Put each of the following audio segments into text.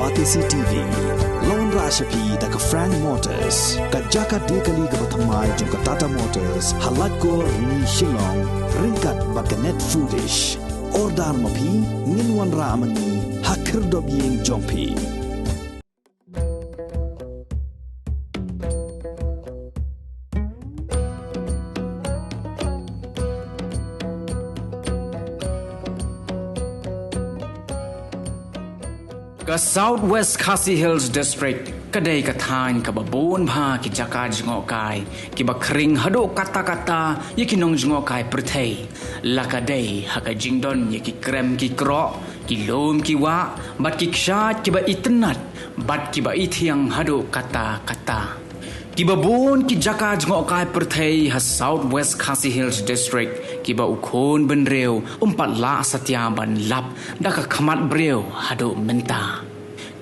Batisi TV, Lone Rashapi da ka Frank Motors, ka Jaka Dekali ka Bathamai jong ka Tata Motors, Halat ko ni Shillong, ringkat ba ka Net Foodish, Ordar Mapi, Ninwan Ramani, Hakir Dobyeng Jongpi. Ka Southwest Khasi Hills District kadai kathan ka babon bha ki jaka jingo kai ki bakring hado kata-kata yaki nong jingo kai perthei la kadai haka jingdon yaki krem ki kro ki lom ki wa bat ki kshat ki ba itnat bat ki ba ithiang hado kata-kata ki babon ki jaka jingo kai perthei ha Southwest Khasi Hills District ki ba ukhon benreu la satya ban lap daka khamat breu hado menta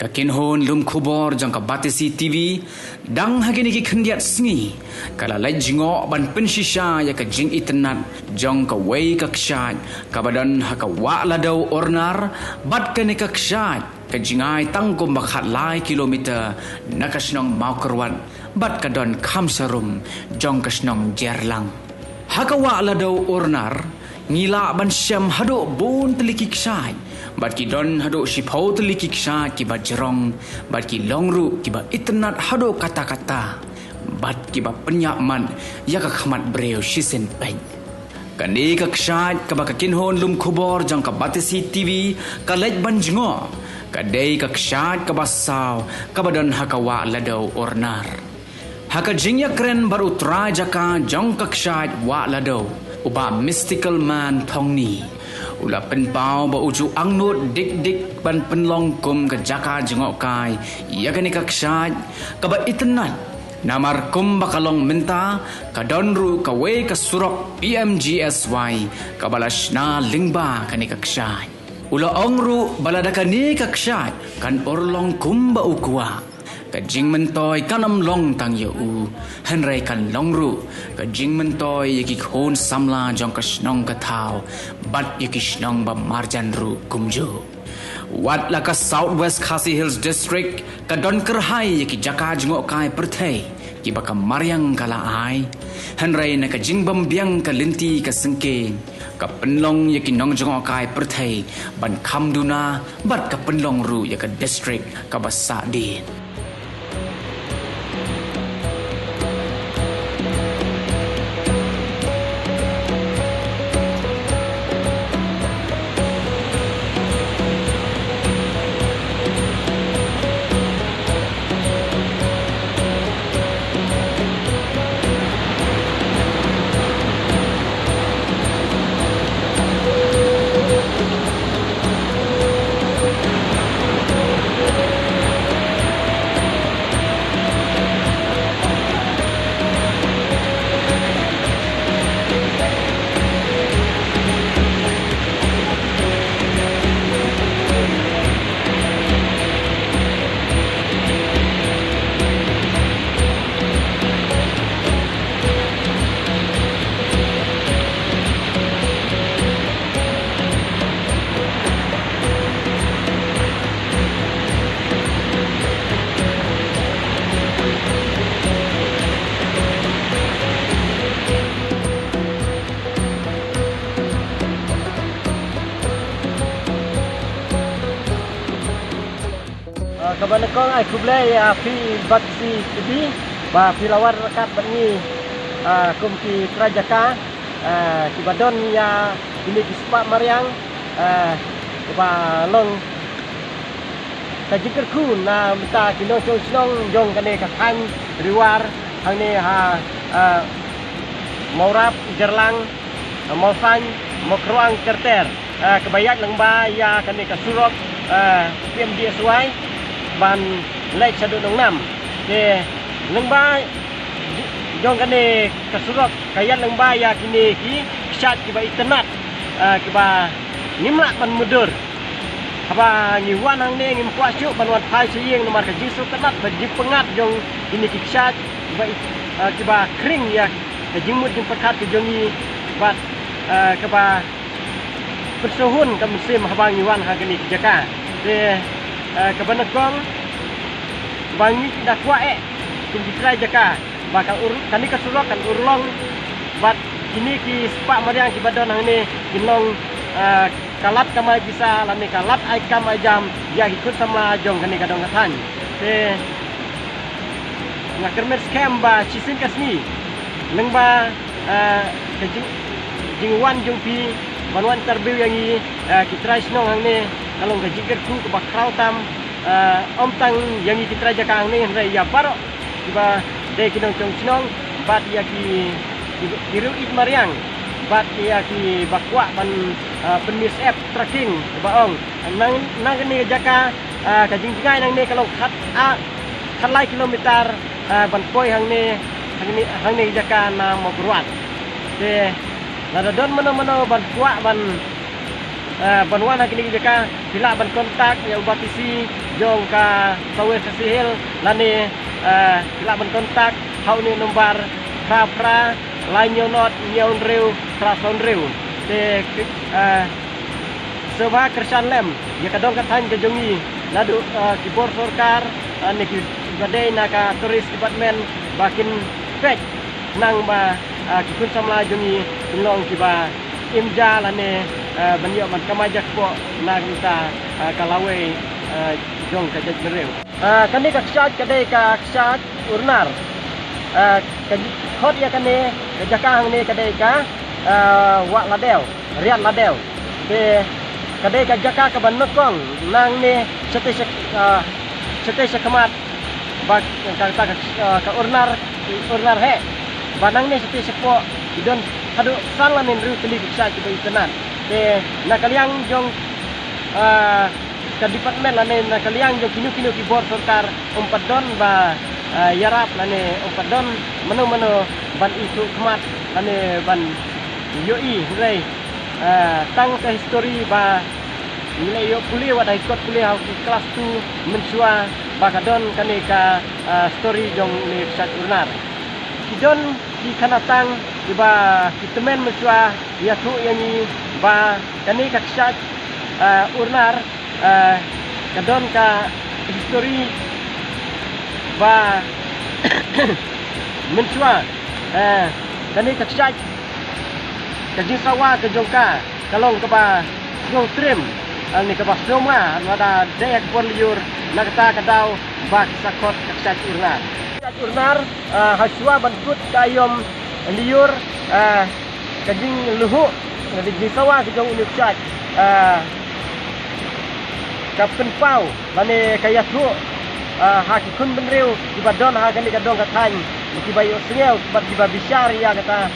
ka kinhon lum khubor jang ka Batisi TV dang hagini ki khandiat sngi kala lai jingo ban penshisha ya ka jing itnat jong ka wei ka kshat ka badan ha ka wa ladau ornar bat ka ne ka kshat ka jingai tangkom bakhat lai kilometer nakasnong maukerwan bat ka don khamsarum jong kasnong jerlang hakawa ladau ornar ngila ban syam hado bon teliki ksai bat ki don hado shipau teliki ksai ki bat jerong bat ki longru ki ba itnat hado kata-kata bat ki ba penyak man ya ka khamat breu shisen pen kani ka ksai ka ba ka kinhon lum khubor jang ka Batisi TV ka lej ban jingo ka dei ka ksai ka basaw ka badan hakawa ladau ornar haka jingya kren baru tra jaka jong ka ksai wa ladau uba mystical man thongni ula penpau ba uju angnut dik ban penlong kum ka jaka jengok kai ya kani ka ksai ka ba itnat namar kum bakalong menta ka donru ka we ka surok PMGSY ka balashna lingba kani ka ksai ula ongru baladaka ni ka ksai kan orlong kum ba ukwa ka jing mentoy kanam long tang yu hanrai kan longru ka jing mentoy yaki khon samla jong ka snong ka thau bat yaki snong ba marjan ru kumju wat la ka Southwest Khasi Hills District ka don kerhai yaki jaka jingo kai perthei ki ba ka maryang kala ai hanrai na ka jing bam biang ka linti ka sengke ka penlong yaki nong jingo kai perthei ban khamduna bat ka penlong ru yaka district ka basa din kaban kong ai kublai fi Batisi TV ba filawar rakat bangi kum ki kerajaka ki badon ya ini ki sepak maryang ba long kajikir ku na mita ki nong chong jong kane ka khan riwar hang ni ha maurap jerlang mausan mokroang kerter kebayat lengba ya kane ka surok PMGSY ban lek sadu nong nam ke lengba jong kane kasurok kayat lengba ya kini ki ksat ki ba itnat ki ba nimlak ban mudur apa ngiwan hang ne ngim kwasyu ban wan phai sieng nomar ka jisu kanat ba jipengat jong kini ki ksat ki ba kring ya ka jingmut jing pekat ke jongi bat ke ba persuhun ka musim habang ngiwan ha kini jaka de kebenekong bangi dah kuat kum ditrai jaka bakal kani kasurok kan urlong bat kini ki sepak mariang ki badon hang ni kinong kalat kamai bisa lani kalat ai kam ajam ya ikut sama jong kani kadong katan te ngakermet scam ba cisin kasni lengba jingwan jungpi banwan terbiu yang i kitrai snong hang ni kalau gajiker ku ke bakrau tam om tang yang i kitrai jaka hang ni hre ya paro tiba de kinong chong snong bat ya ki kiru it mariang bat ya ki bakwa ban penis app tracking baong nang ni jaka kajing jingai nang ni kalau khat lai kilometer ban poi hang ni jaka na mo gruat de nada don mano ban kwa ban wana kini jaka bila ban kontak ya ubatisi jong ka sawe sasihil lani bila ban kontak hau ni nombar pra lainyo not nyaun reu trason reu de sewa kersan lem ya kadong katan kejongi nadu kibor sorkar ni ki badai naka turis department bakin pek nang ba kikun samla jongi long kiba imja lane banyo man kamajak po nang ta kalawe jong kajat mereu kani ka ksat kadai ka ksat urnar khot ya kani jakang ni kadai ka wa ladel riat ladel te kadai ka jaka ka ban mekong nang ni sete kemat bak ka urnar he banang ni sete sepo idon hadu salan nin ru teli ksa ki tenan te nakaliang jong ka department lane nakaliang jong kinu ki bor sarkar umpadon ba yarap lane umpadon mano ban isu kemat lane ban yoi rei tang ka history ba nilai yo kuliah wadai kot kuliah kelas 2 mensua bakadon kani ka story jong ni sat urnar kidon di kanatang iba kitemen mensua ya tu yani ba kani ka sat urnar kadon ka history ba mensua kani ka sat kajing sawa ke jongka kalong ke ba jong trim ni ke ba semua ada dek pon liur nakata kadau bak sakot kaksat urnar urnar haswa bantut kayom liur kajing luhu di sawa ke jong universitas kapten pau lane kaya tu hakikun benreu di badon ha kan kadong katany ki bayo sengeu bat di babisar ya kata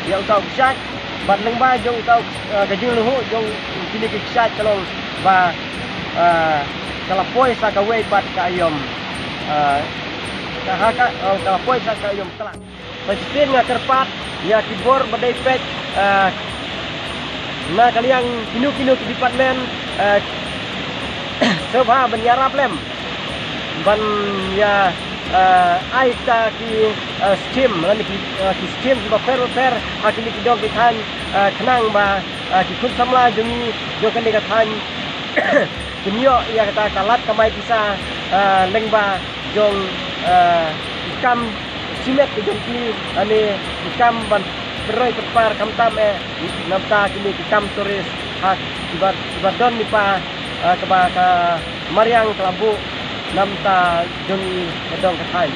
ya utau ksat bat lengba jong utau kajing luhu jong kini ksat kalong ba kalapoi sa kawe bat kayom kahaka kalapoi sa kayom kelak pastin nga kerpat ya kibor badai pet na kaliang kinu ki department sebha benyarap lem ban ya aita ki skim lani ki skim ba fer hakini ki dog ditan kenang ba ki kun samla jungi jokan dikatan kinyo ya kata kalat kamai bisa lengba jong ikam simet ke jongki ani ikam ban beroi terpar kamtam namta kini ikam turis hak ibadon ni pa keba ka mariang kelambu namta jongi kedong katai.